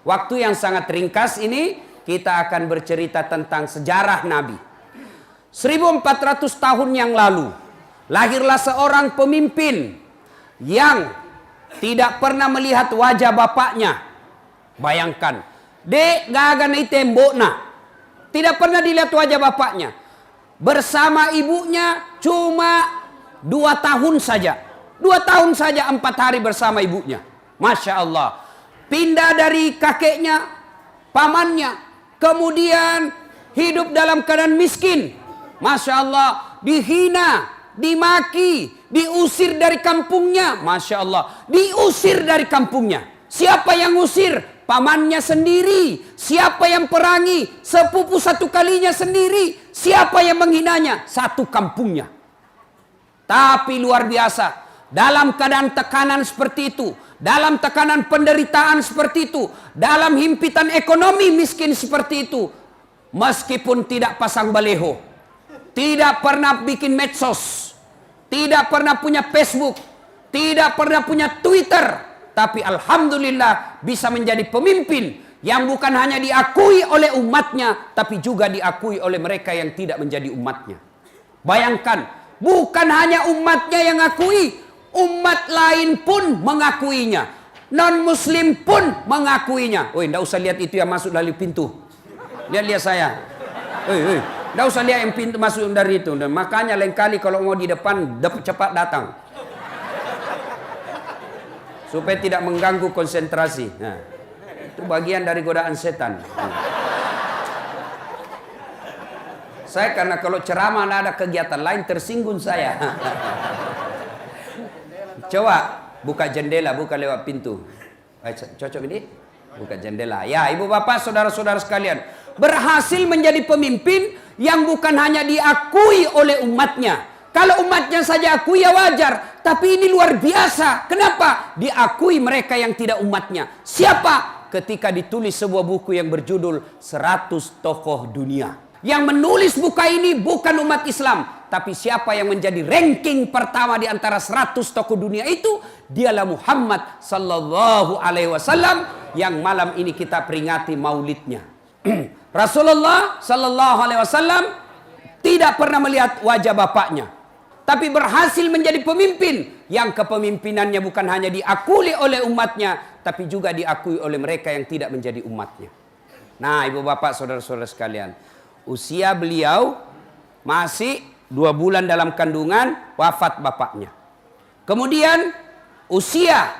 Waktu yang sangat ringkas ini kita akan bercerita tentang sejarah Nabi. 1400 tahun yang lalu lahirlah seorang pemimpin yang tidak pernah melihat wajah bapaknya. Bayangkan, dek gagan tembok nah. Tidak pernah dilihat wajah bapaknya. Bersama ibunya cuma 2 tahun saja. 2 tahun saja 4 hari bersama ibunya. Masya Allah. Pindah dari kakeknya, pamannya. Kemudian hidup dalam keadaan miskin. Masya Allah. Dihina, dimaki, diusir dari kampungnya. Masya Allah. Diusir dari kampungnya. Siapa yang usir? Pamannya sendiri. Siapa yang perangi? Sepupu satu kalinya sendiri. Siapa yang menghinanya? Satu kampungnya. Tapi luar biasa. Dalam keadaan tekanan seperti itu, dalam tekanan penderitaan seperti itu, dalam himpitan ekonomi miskin seperti itu, meskipun tidak pasang baleho, tidak pernah bikin medsos, tidak pernah punya Facebook, tidak pernah punya Twitter, tapi alhamdulillah bisa menjadi pemimpin yang bukan hanya diakui oleh umatnya, tapi juga diakui oleh mereka yang tidak menjadi umatnya. Bayangkan, bukan hanya umatnya yang akui, umat lain pun mengakuinya. Non-muslim pun mengakuinya. Woi, ndak usah lihat itu yang masuk dari pintu. Lihat-lihat saya. Woi, ndak usah lihat yang pintu masuk dari itu. Dan makanya lain kali kalau mau di depan, cepat datang. Supaya tidak mengganggu konsentrasi. Nah, itu bagian dari godaan setan. Saya karena kalau ceramah ada kegiatan lain tersinggung saya. Coba buka jendela, buka lewat pintu. Cocok ini? Buka jendela. Ya, ibu bapak, saudara-saudara sekalian, berhasil menjadi pemimpin yang bukan hanya diakui oleh umatnya. Kalau umatnya saja akui ya wajar, tapi ini luar biasa. Kenapa? Diakui mereka yang tidak umatnya. Siapa? Ketika ditulis sebuah buku yang berjudul 100 Tokoh Dunia. Yang menulis buku ini bukan umat Islam, tapi siapa yang menjadi ranking pertama di antara 100 tokoh dunia itu? Dialah Muhammad sallallahu alaihi wasallam yang malam ini kita peringati maulidnya. Rasulullah sallallahu alaihi wasallam tidak pernah melihat wajah bapaknya, tapi berhasil menjadi pemimpin yang kepemimpinannya bukan hanya diakui oleh umatnya, tapi juga diakui oleh mereka yang tidak menjadi umatnya. Nah, ibu bapak, saudara-saudara sekalian, usia beliau masih 2 bulan dalam kandungan, wafat bapaknya. Kemudian usia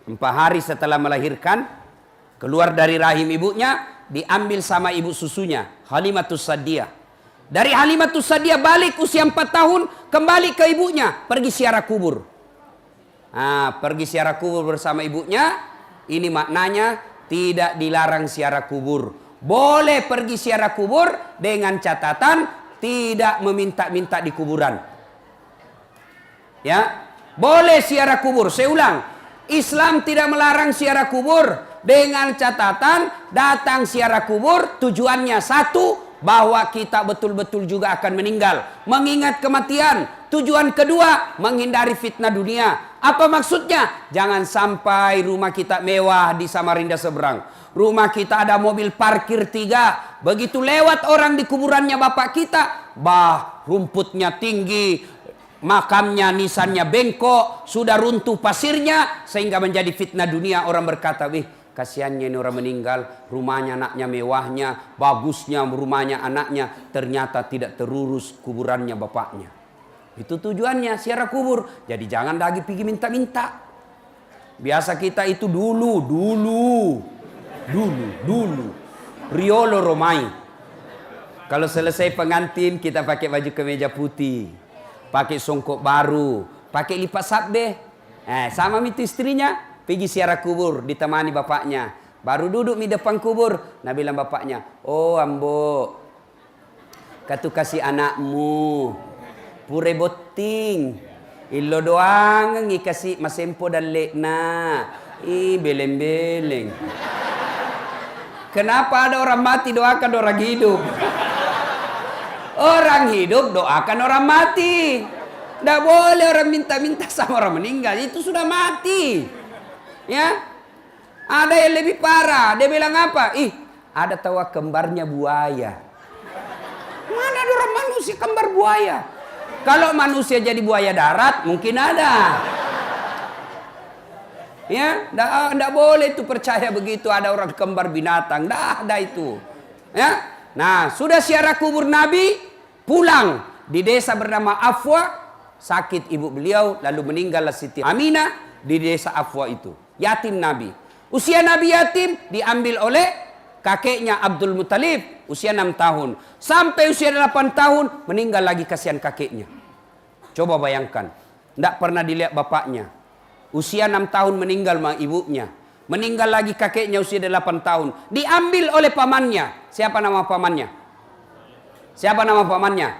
4 hari setelah melahirkan, keluar dari rahim ibunya, diambil sama ibu susunya, Halimatus Sa'diyah. Dari Halimatus Sa'diyah balik usia 4 tahun, kembali ke ibunya, pergi ziarah kubur. Nah, pergi ziarah kubur bersama ibunya, ini maknanya tidak dilarang ziarah kubur. Boleh pergi ziarah kubur dengan catatan tidak meminta-minta di kuburan. Ya, boleh ziarah kubur. Saya ulang, Islam tidak melarang ziarah kubur dengan catatan datang ziarah kubur tujuannya satu, bahwa kita betul-betul juga akan meninggal, mengingat kematian. Tujuan kedua, menghindari fitnah dunia. Apa maksudnya? Jangan sampai rumah kita mewah di Samarinda seberang, rumah kita ada mobil parkir 3, begitu lewat orang di kuburannya bapak kita, rumputnya tinggi, makamnya nisannya bengkok, sudah runtuh pasirnya, sehingga menjadi fitnah dunia. Orang berkata, wih, kasihannya ini orang meninggal, rumahnya anaknya mewahnya, bagusnya rumahnya anaknya, ternyata tidak terurus kuburannya bapaknya. Itu tujuannya ziarah kubur. Jadi jangan lagi pergi minta-minta. Biasa kita itu dulu Riolo Romai. Kalau selesai pengantin kita pakai baju kemeja putih, pakai songkok baru, pakai lipat sabde. Sama itu istrinya pergi ziarah kubur ditemani bapaknya. Baru duduk di depan kubur, nah bilang bapaknya, oh ambo, katu kasih anakmu pure boting, ilo doang ngikasih masempo dan lekna, beleng-beleng. Kenapa ada orang mati doakan orang hidup? Orang hidup doakan orang mati. Tidak boleh orang minta-minta sama orang meninggal, itu sudah mati. Ya. Ada yang lebih parah. Dia bilang apa? Ih, ada tahu kembarnya buaya. Mana ada orang manusia kembar buaya? Kalau manusia jadi buaya darat, mungkin ada. Ya, enggak boleh itu percaya begitu ada orang kembar binatang. Enggak ada itu. Ya. Nah, sudah ziarah kubur Nabi, pulang di desa bernama Afwa, sakit ibu beliau, lalu meninggallah Siti Aminah di desa Afwa itu. Yatim Nabi. Usia Nabi yatim diambil oleh kakeknya Abdul Muttalib, usia 6 tahun. Sampai usia 8 tahun meninggal lagi, kasihan kakeknya. Coba bayangkan, tidak pernah dilihat bapaknya. Usia 6 tahun meninggal ibunya. Meninggal lagi kakeknya usia 8 tahun. Diambil oleh pamannya. Siapa nama pamannya? Siapa nama pamannya?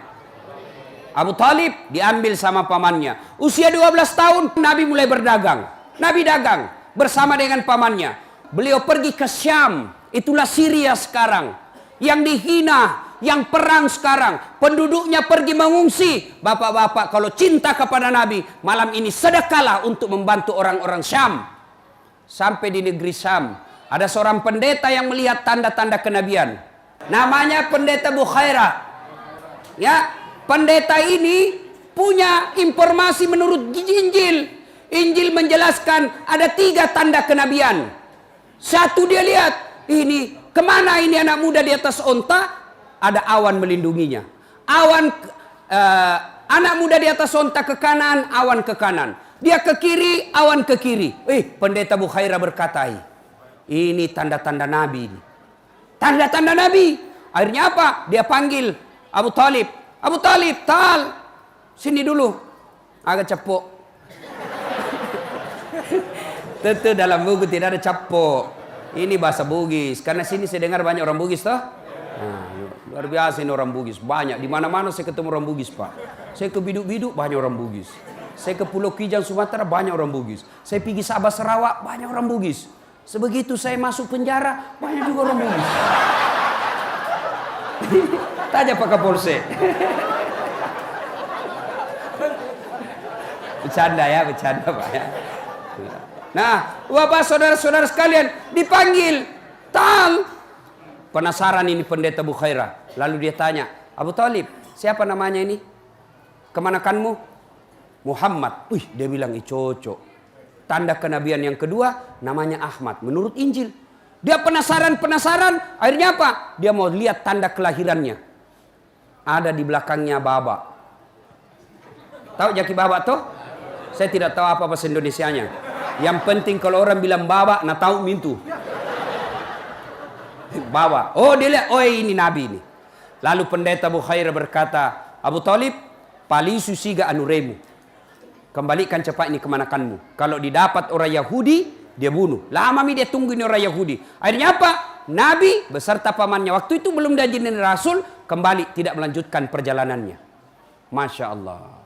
Abu Talib diambil sama pamannya. Usia 12 tahun Nabi mulai berdagang. Nabi dagang bersama dengan pamannya. Beliau pergi ke Syam. Itulah Syria sekarang. Yang dihina, yang perang sekarang. Penduduknya pergi mengungsi. Bapak-bapak kalau cinta kepada Nabi, malam ini sedekahlah untuk membantu orang-orang Syam. Sampai di negeri Syam, ada seorang pendeta yang melihat tanda-tanda kenabian. Namanya pendeta Bukhairah. Ya, pendeta ini punya informasi menurut Injil. Injil menjelaskan ada 3 tanda kenabian. Satu, dia lihat, ini kemana ini anak muda di atas onta? Ada awan melindunginya. Awan, anak muda di atas onta ke kanan, awan ke kanan. Dia ke kiri, awan ke kiri. Pendeta Bukhairah berkata, ini tanda-tanda Nabi. Tanda-tanda Nabi. Akhirnya apa? Dia panggil Abu Talib. Abu Talib, Tal, sini dulu. Agak cepuk. Tentu dalam buku tidak ada capok. Ini bahasa Bugis. Karena sini saya dengar banyak orang Bugis toh. Nah, luar biasa ini orang Bugis. Banyak. Di mana-mana saya ketemu orang Bugis, Pak. Saya ke Biduk-Biduk banyak orang Bugis. Saya ke Pulau Kijang Sumatera banyak orang Bugis. Saya pergi Sabah Sarawak banyak orang Bugis. Sebegitu saya masuk penjara banyak juga orang Bugis. Tanya Pak Kapolsek. Bercanda ya, bercanda Pak ya. Nah, Bapak saudara-saudara sekalian dipanggil. Tal. Penasaran ini pendeta Bukhairah. Lalu dia tanya, Abu Talib, siapa namanya ini? Kemanakanmu? Muhammad. Dia bilang, cocok. Tanda kenabian yang kedua, namanya Ahmad. Menurut Injil. Dia penasaran. Akhirnya apa? Dia mau lihat tanda kelahirannya. Ada di belakangnya Baba. Tahu jaki Baba tuh? Saya tidak tahu apa bahasa Indonesianya. Yang penting kalau orang bilang Baba, nah tahu mintu. Baba. Oh dia lihat, ini Nabi ini. Lalu pendeta Bukhairah berkata, Abu Talib, palisu siga anuremu. Kembalikan cepat ini kemanakanmu. Kalau didapat orang Yahudi, dia bunuh. Lama dia tunggu ini orang Yahudi. Akhirnya apa? Nabi beserta pamannya. Waktu itu belum jadi Rasul. Kembali tidak melanjutkan perjalanannya. Masya Allah.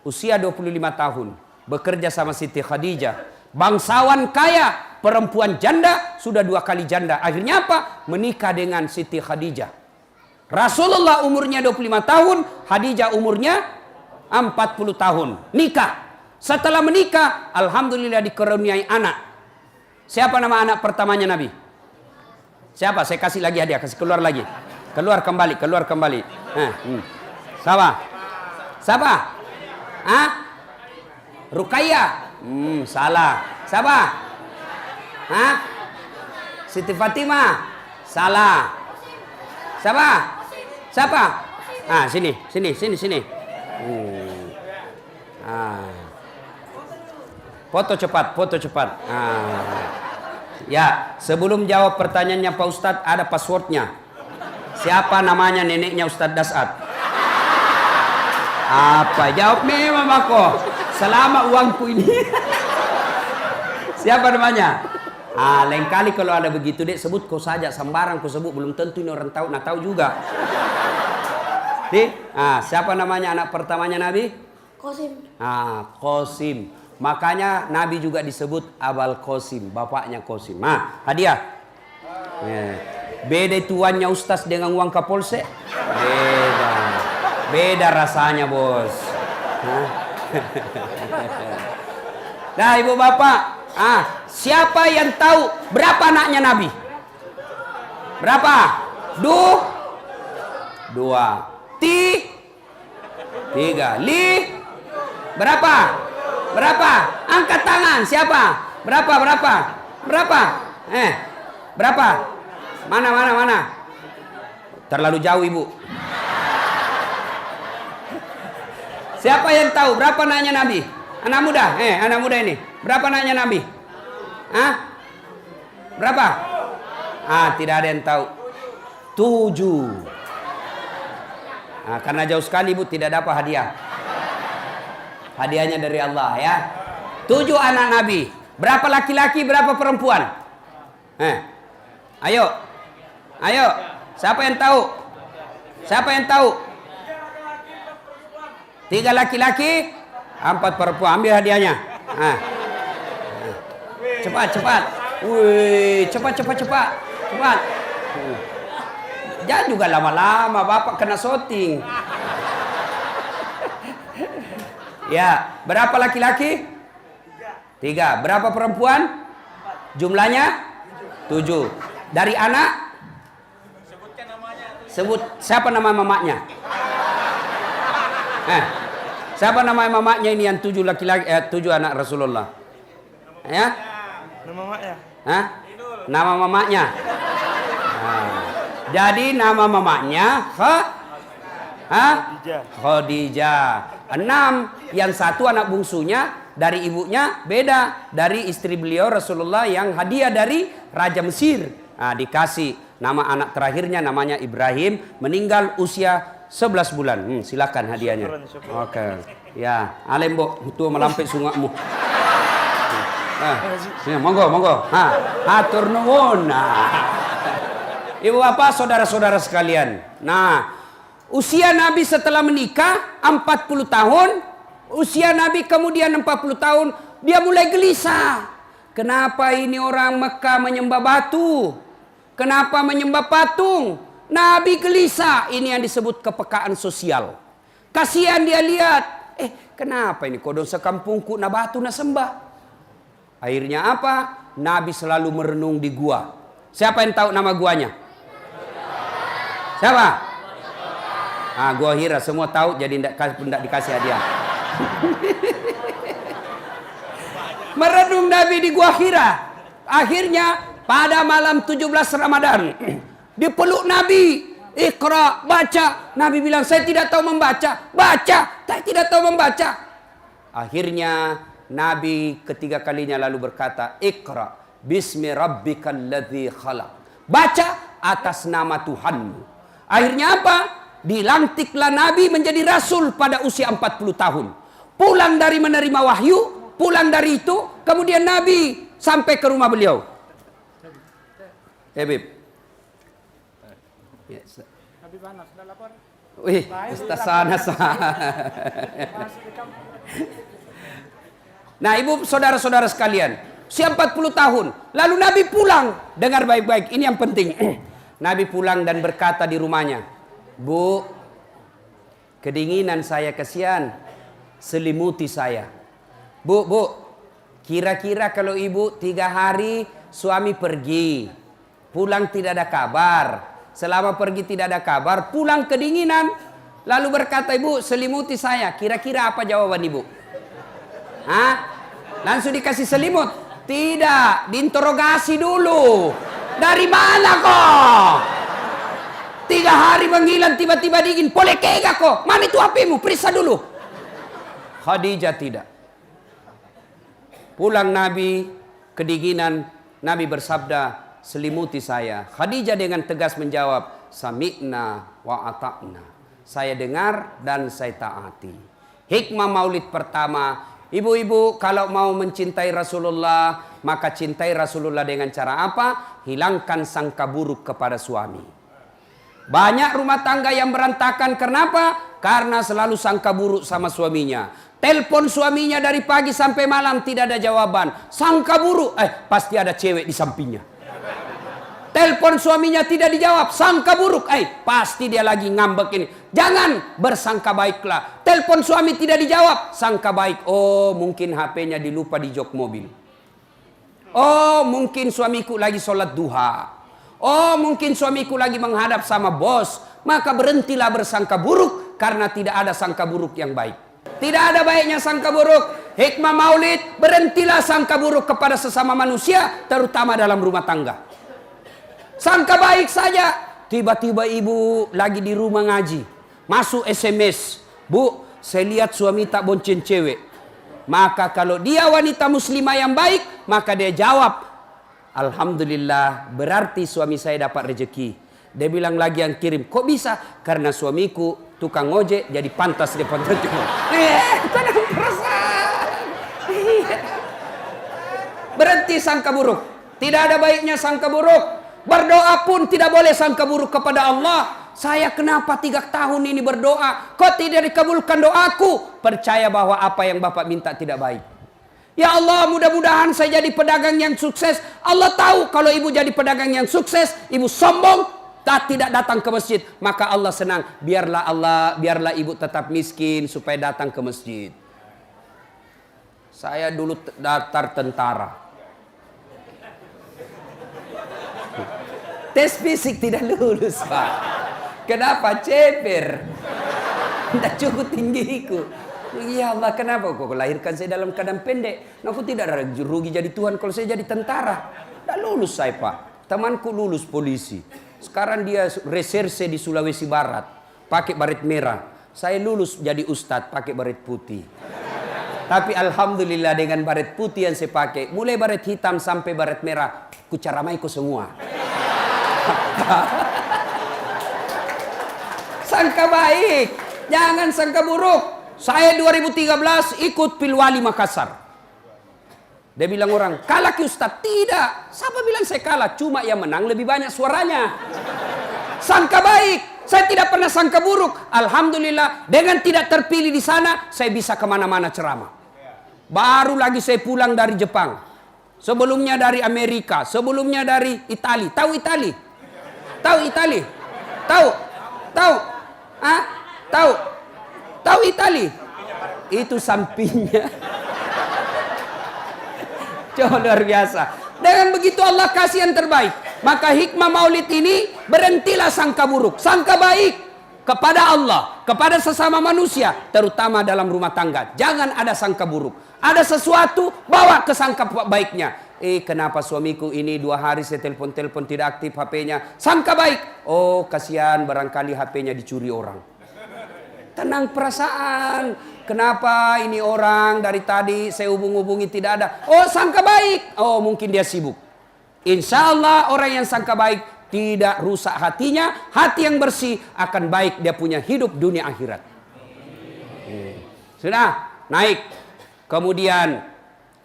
Usia 25 tahun. Bekerja sama Siti Khadijah. Bangsawan kaya, perempuan janda, sudah 2 kali janda. Akhirnya apa? Menikah dengan Siti Khadijah. Rasulullah umurnya 25 tahun, Khadijah umurnya 40 tahun. Nikah. Setelah menikah, alhamdulillah dikaruniai anak. Siapa nama anak pertamanya Nabi? Siapa? Saya kasih lagi hadiah, kasih keluar lagi. Keluar kembali. Siapa? Ruqayyah. Salah. Siapa? Siti Fatimah. Salah. Siapa? Sini. Foto cepat. Ya, sebelum jawab pertanyaannya Pak Ustadz, ada passwordnya. Siapa namanya neneknya Ustadz Dasat? Apa? Jawab memang aku. Selama uangku ini. Siapa namanya? Lain kali kalau ada begitu dek, sebut kau saja, sembarang kau sebut, belum tentu ini orang tahu, nah tahu juga. Siapa namanya anak pertamanya Nabi? Qasim. Qasim. Makanya Nabi juga disebut Abul Qasim, bapaknya Qasim. Hadiah. Beda tuannya Ustaz dengan uang Kapolsek? Beda rasanya, bos. Nah, ibu bapak, Siapa yang tahu berapa anaknya Nabi? Berapa? Dua. Tiga. Berapa? Berapa? Angkat tangan. Siapa? Berapa? Berapa? Mana? Terlalu jauh ibu. Siapa yang tahu berapa anaknya Nabi? Anak muda ini. Berapa anaknya Nabi? Berapa? Tidak ada yang tahu. 7. Karena jauh sekali ibu tidak dapat hadiah. Hadiahnya dari Allah ya. 7 anak Nabi. Berapa laki-laki, berapa perempuan? Ayo. Siapa yang tahu? 3 laki-laki, 4 perempuan. Ambil hadiahnya. Cepat. Wih, cepat. Jangan juga lama-lama, Bapak kena syuting. Ya, berapa laki-laki? 3. Berapa perempuan? Jumlahnya? 7. Dari anak? Sebut siapa nama mamanya? Siapa nama mamanya ini yang 7 laki-laki 7 anak Rasulullah? Ya? Nama mamanya? Nama mamanya. Jadi nama mamanya Khadijah. 6. Yang 1 anak bungsunya dari ibunya beda dari istri beliau Rasulullah yang hadiah dari Raja Mesir. Dikasih nama anak terakhirnya namanya Ibrahim, meninggal usia 11 bulan. Silakan hadiahnya. Oke. Ya, alembo itu melampir sungakmu. Monggo. Hatur nuwun. Ibu bapak, saudara-saudara sekalian. Usia Nabi setelah menikah 40 tahun. Usia Nabi kemudian 40 tahun. Dia mulai gelisah. Kenapa ini orang Mekah menyembah batu? Kenapa menyembah patung? Nabi gelisah. Ini yang disebut kepekaan sosial. Kasihan dia lihat. Kenapa ini kodong sekampungku na batu na sembah? Akhirnya apa? Nabi selalu merenung di gua. Siapa yang tahu nama guanya? Siapa? Gua Hira, semua tahu jadi tidak dikasih hadiah. Merenung Nabi di Gua Hira. Akhirnya pada malam 17 Ramadan dipeluk Nabi. Iqra, baca. Nabi bilang, saya tidak tahu membaca. Baca, saya tidak tahu membaca. Akhirnya Nabi ketiga kalinya lalu berkata, Iqra bismi rabbikal ladzi khalaq. Baca atas nama Tuhanmu. Akhirnya apa? Dilantiklah Nabi menjadi rasul pada usia 40 tahun. Pulang dari menerima wahyu, pulang dari itu, kemudian Nabi sampai ke rumah beliau. Bib. Habib Anas sudah lapor. Wih, Ustaz sana. Nah, ibu saudara-saudara sekalian, usia 40 tahun. Lalu Nabi pulang. Dengar baik-baik, ini yang penting. Nabi pulang dan berkata di rumahnya, Bu, kedinginan saya, kasihan, selimuti saya. Bu, kira-kira kalau ibu 3 hari suami pergi, pulang tidak ada kabar. Selama pergi tidak ada kabar, pulang kedinginan. Lalu berkata ibu, selimuti saya. Kira-kira apa jawaban ibu? Langsung dikasih selimut? Tidak, diinterogasi dulu. Dari mana kok? 3 hari menghilang tiba-tiba dingin. Boleh kega kok? Mana itu HP-mu? Periksa dulu. Khadijah tidak. Pulang Nabi kedinginan, Nabi bersabda, selimuti saya. Khadijah dengan tegas menjawab, sami'na wa ata'na. Saya dengar dan saya taati. Hikmah maulid pertama, ibu-ibu kalau mau mencintai Rasulullah, maka cintai Rasulullah dengan cara apa? Hilangkan sangka buruk kepada suami. Banyak rumah tangga yang berantakan, kenapa? Karena selalu sangka buruk sama suaminya. Telepon suaminya dari pagi sampai malam tidak ada jawaban. Sangka buruk, pasti ada cewek di sampingnya. Telepon suaminya tidak dijawab, sangka buruk, pasti dia lagi ngambek ini. Jangan, bersangka baiklah. Telepon suami tidak dijawab, sangka baik. Oh, mungkin HP-nya dilupa di jok mobil. Oh, mungkin suamiku lagi sholat duha. Oh, mungkin suamiku lagi menghadap sama bos. Maka berhentilah bersangka buruk, karena tidak ada sangka buruk yang baik. Tidak ada baiknya sangka buruk. Hikmah maulid, berhentilah sangka buruk kepada sesama manusia, terutama dalam rumah tangga. Sangka baik saja. Tiba-tiba ibu lagi di rumah ngaji, masuk SMS, Bu, saya lihat suami tak bonceng cewek. Maka kalau dia wanita muslimah yang baik, maka dia jawab, Alhamdulillah, berarti suami saya dapat rezeki. Dia bilang lagi yang kirim, kok bisa? Karena suamiku tukang ojek, jadi pantas dia pantas. Tenang perasaan. Berhenti sangka buruk. Tidak ada baiknya sangka buruk. Berdoa pun tidak boleh sangka buruk kepada Allah. Saya kenapa 3 tahun ini berdoa, kok tidak dikabulkan doaku? Percaya bahwa apa yang Bapak minta tidak baik. Ya Allah, mudah-mudahan saya jadi pedagang yang sukses. Allah tahu kalau ibu jadi pedagang yang sukses, ibu sombong, tidak datang ke masjid, maka Allah senang. Biarlah ibu tetap miskin supaya datang ke masjid. Saya dulu daftar tentara. Tes fisik tidak lulus, Pak. Kenapa? Ceper. Tidak cukup tinggiku. Ya Allah, kenapa kok lahirkan saya dalam keadaan pendek? Aku tidak ada rugi jadi Tuhan kalau saya jadi tentara. Tidak lulus saya, Pak. Temanku lulus polisi. Sekarang dia reserse di Sulawesi Barat. Pakai baret merah. Saya lulus jadi ustadz pakai baret putih. Tapi alhamdulillah dengan baret putih yang saya pakai, mulai baret hitam sampai baret merah, kucaramaiku semua. Sangka baik, jangan sangka buruk. Saya 2013 ikut Pilwali Makassar. Dia bilang orang, kalah ke Ustaz? Tidak. Siapa bilang saya kalah? Cuma yang menang lebih banyak suaranya. Sangka baik. Saya tidak pernah sangka buruk. Alhamdulillah, dengan tidak terpilih di sana, saya bisa kemana-mana ceramah. Baru lagi saya pulang dari Jepang. Sebelumnya dari Amerika. Sebelumnya dari Itali. Tahu Itali? Tahu Itali? Tahu? Tahu? Hah? Tahu? Tahu Itali? Itu sampingnya. Coba luar biasa. Dengan begitu Allah kasih yang terbaik. Maka hikmah maulid ini, berhentilah sangka buruk. Sangka baik kepada Allah, kepada sesama manusia, terutama dalam rumah tangga. Jangan ada sangka buruk. Ada sesuatu, bawa ke sangka baiknya. Kenapa suamiku ini 2 hari saya telepon-telepon tidak aktif HP-nya. Sangka baik. Oh, kasihan barangkali HP-nya dicuri orang. Tenang perasaan. Kenapa ini orang dari tadi saya hubung-hubungi tidak ada. Oh, sangka baik. Oh, mungkin dia sibuk. Insya Allah orang yang sangka baik tidak rusak hatinya. Hati yang bersih akan baik dia punya hidup dunia akhirat. Sudah naik. Kemudian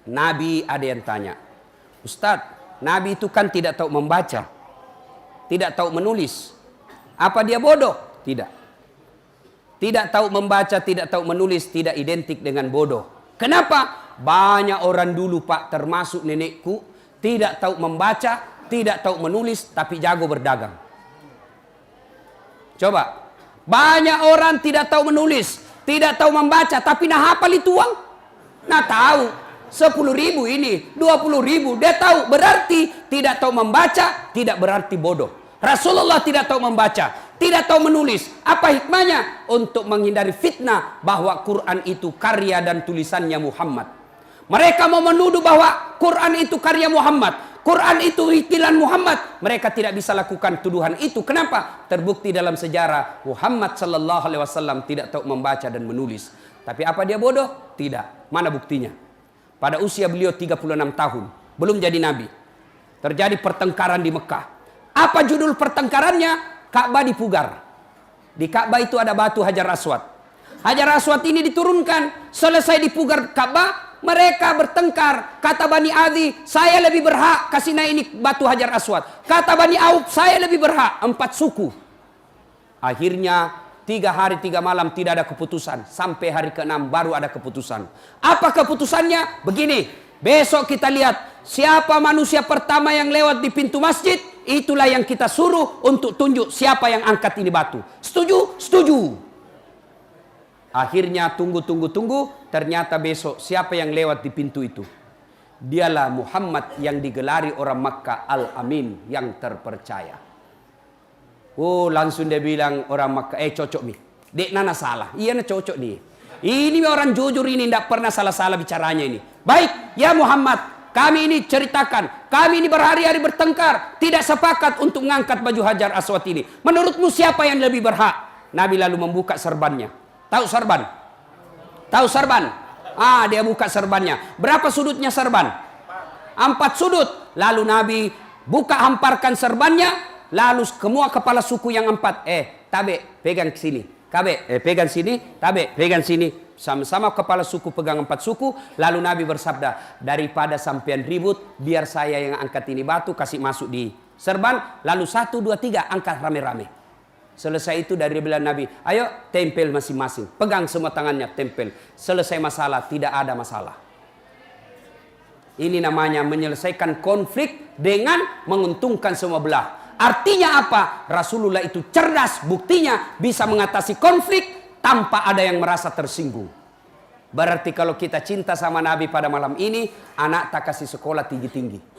Nabi ada yang tanya. Ustadz, Nabi itu kan tidak tahu membaca. Tidak tahu menulis. Apa dia bodoh? Tidak. Tidak tahu membaca, tidak tahu menulis, tidak identik dengan bodoh. Kenapa? Banyak orang dulu, Pak, termasuk nenekku, tidak tahu membaca, tidak tahu menulis, tapi jago berdagang. Coba. Banyak orang tidak tahu menulis, tidak tahu membaca, tapi nah hafal itu uang. Nah tahu. 10.000 ini, 20.000, dia tahu. Berarti tidak tahu membaca, tidak berarti bodoh. Rasulullah tidak tahu membaca, tidak tahu menulis. Apa hikmahnya? Untuk menghindari fitnah bahwa Quran itu karya dan tulisannya Muhammad. Mereka mau menuduh bahwa Quran itu karya Muhammad, Quran itu ikhtilan Muhammad. Mereka tidak bisa lakukan tuduhan itu. Kenapa? Terbukti dalam sejarah Muhammad sallallahu alaihi wasallam tidak tahu membaca dan menulis. Tapi apa dia bodoh? Tidak. Mana buktinya? Pada usia beliau 36 tahun, belum jadi nabi. Terjadi pertengkaran di Mekah. Apa judul pertengkarannya? Ka'bah dipugar. Di Ka'bah itu ada batu Hajar Aswad. Hajar Aswad ini diturunkan. Selesai dipugar Ka'bah, mereka bertengkar. Kata Bani Adi, saya lebih berhak kasih naik ini batu Hajar Aswad. Kata Bani Auf, saya lebih berhak. 4 suku. Akhirnya 3 hari 3 malam tidak ada keputusan. Sampai hari ke-6 baru ada keputusan. Apa keputusannya? Begini. Besok kita lihat siapa manusia pertama yang lewat di pintu masjid. Itulah yang kita suruh untuk tunjuk siapa yang angkat ini batu. Setuju? Setuju. Akhirnya tunggu. Ternyata besok siapa yang lewat di pintu itu? Dialah Muhammad yang digelari orang Makkah Al-Amin, yang terpercaya. Oh, langsung dia bilang orang Makkah, cocok nih. Dek nana salah. Iya na cocok nih. Ini orang jujur ini, tidak pernah salah-salah bicaranya ini. Baik, ya Muhammad, kami ini ceritakan. Kami ini berhari-hari bertengkar. Tidak sepakat untuk mengangkat baju Hajar Aswad ini. Menurutmu siapa yang lebih berhak? Nabi lalu membuka serbannya. Tahu serban? Tahu serban? Dia buka serbannya. Berapa sudutnya serban? 4 sudut. Lalu Nabi buka, hamparkan serbannya. Lalu semua kepala suku yang 4. Tabe, pegang sini. Kabe, pegang sini. Tabe, pegang sini. Sama-sama kepala suku pegang 4 suku. Lalu Nabi bersabda, daripada sampean ribut, biar saya yang angkat ini batu, kasih masuk di serban. Lalu 1, 2, 3, angkat rame-rame. Selesai itu dari bilang Nabi, ayo tempel masing-masing. Pegang semua tangannya, tempel. Selesai masalah, tidak ada masalah. Ini namanya menyelesaikan konflik dengan menguntungkan semua belah. Artinya apa? Rasulullah itu cerdas, buktinya bisa mengatasi konflik tanpa ada yang merasa tersinggung. Berarti kalau kita cinta sama Nabi pada malam ini, anak tak kasih sekolah tinggi-tinggi.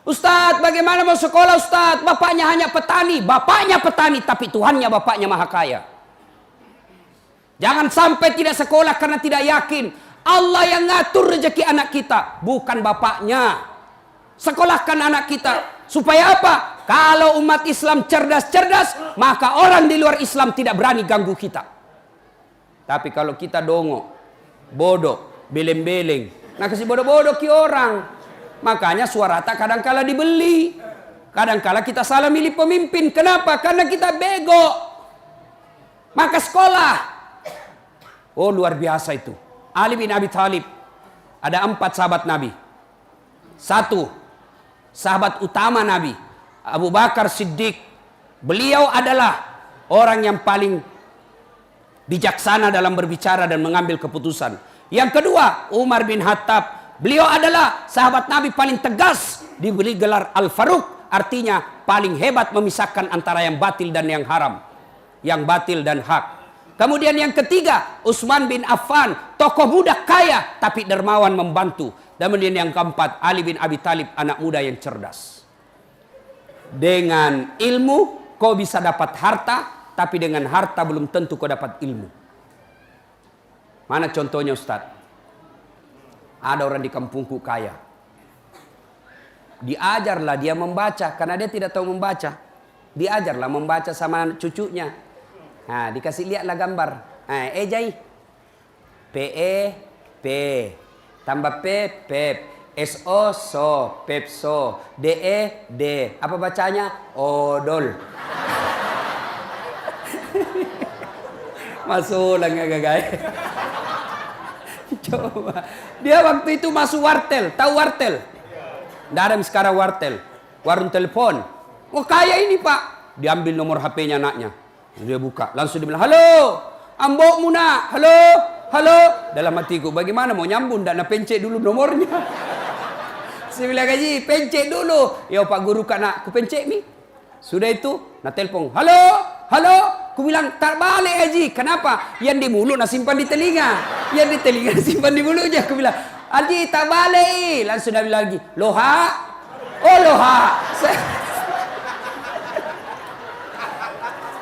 Ustadz, bagaimana mau sekolah Ustadz? Bapaknya hanya petani. Bapaknya petani, tapi Tuhannya bapaknya maha kaya. Jangan sampai tidak sekolah karena tidak yakin. Allah yang ngatur rezeki anak kita, bukan bapaknya. Sekolahkan anak kita. Supaya apa? Kalau umat Islam cerdas-cerdas, maka orang di luar Islam tidak berani ganggu kita. Tapi kalau kita dongo, bodoh, beleng-beleng, nah kasih bodoh-bodoh ki orang. Makanya suara tak kadangkala dibeli. Kadangkala kita salah milih pemimpin. Kenapa? Karena kita bego. Maka sekolah. Oh, luar biasa itu. Ali bin Abi Thalib. Ada 4 sahabat Nabi. 1, sahabat utama Nabi, Abu Bakar Siddiq. Beliau adalah orang yang paling bijaksana dalam berbicara dan mengambil keputusan. Yang kedua, Umar bin Khattab. Beliau adalah sahabat Nabi paling tegas, diberi gelar Al-Faruq, artinya paling hebat memisahkan antara yang batil dan yang haram, yang batil dan hak. Kemudian yang ketiga, Utsman bin Affan, tokoh muda kaya tapi dermawan membantu. Kemudian yang keempat, Ali bin Abi Thalib, anak muda yang cerdas. Dengan ilmu kau bisa dapat harta, tapi dengan harta belum tentu kau dapat ilmu. Mana contohnya Ustadz? Ada orang di kampungku kaya. Diajarlah dia membaca karena dia tidak tahu membaca. Diajarlah membaca sama cucunya. Nah, dikasih lihatlah gambar. Jai. P tambah pep. So pepso. D. Apa bacanya? Odol. Masuk lah guys. Coba. Dia waktu itu masuk wartel. Tahu wartel? Tidak ada sekarang wartel. Warung telepon. Oh kaya ini pak. Diambil nomor HP-nya anaknya. Dia buka. Langsung dia bilang, halo. Ambokmu nak. Halo. Dalam hatiku. Bagaimana mau nyambung? Dan pencet dulu nomornya. Saya bilang gaji. Pencet dulu. Ya pak guru kak nak. Ku pencet mi. Sudah itu. Nak telepon. Halo. Ku bilang tak balik Haji. Kenapa? Yang di mulut nak simpan di telinga. Yang di telinga simpan di mulut je. Aku bilang, Haji tak balik. Langsung dia bilang lagi, loha. Oh loha.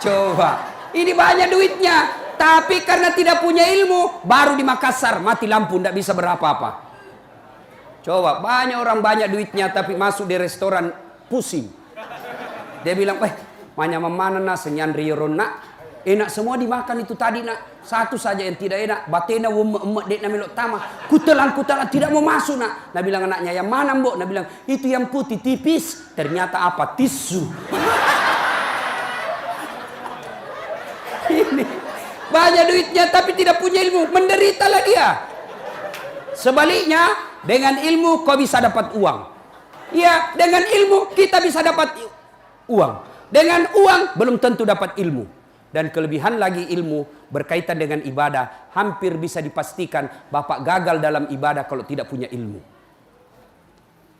Coba. Ini banyak duitnya. Tapi karena tidak punya ilmu, baru di Makassar mati lampu, tidak bisa berapa-apa. Coba, banyak orang banyak duitnya tapi masuk di restoran pusing. Dia bilang, manya mana nak senyan riron nak. Enak semua dimakan itu tadi nak. Satu saja yang tidak enak. Batena emak dek namilok tama. Kutelan tidak mau masuk nak. Nak bilang anaknya yang mana mbok? Nak bilang itu yang putih tipis. Ternyata apa? Tisu. Ini banyak duitnya tapi tidak punya ilmu. Menderitalah dia. Sebaliknya dengan ilmu kau bisa dapat uang. Ya dengan ilmu kita bisa dapat uang. Dengan uang belum tentu dapat ilmu. Dan kelebihan lagi ilmu berkaitan dengan ibadah. Hampir bisa dipastikan bapak gagal dalam ibadah kalau tidak punya ilmu.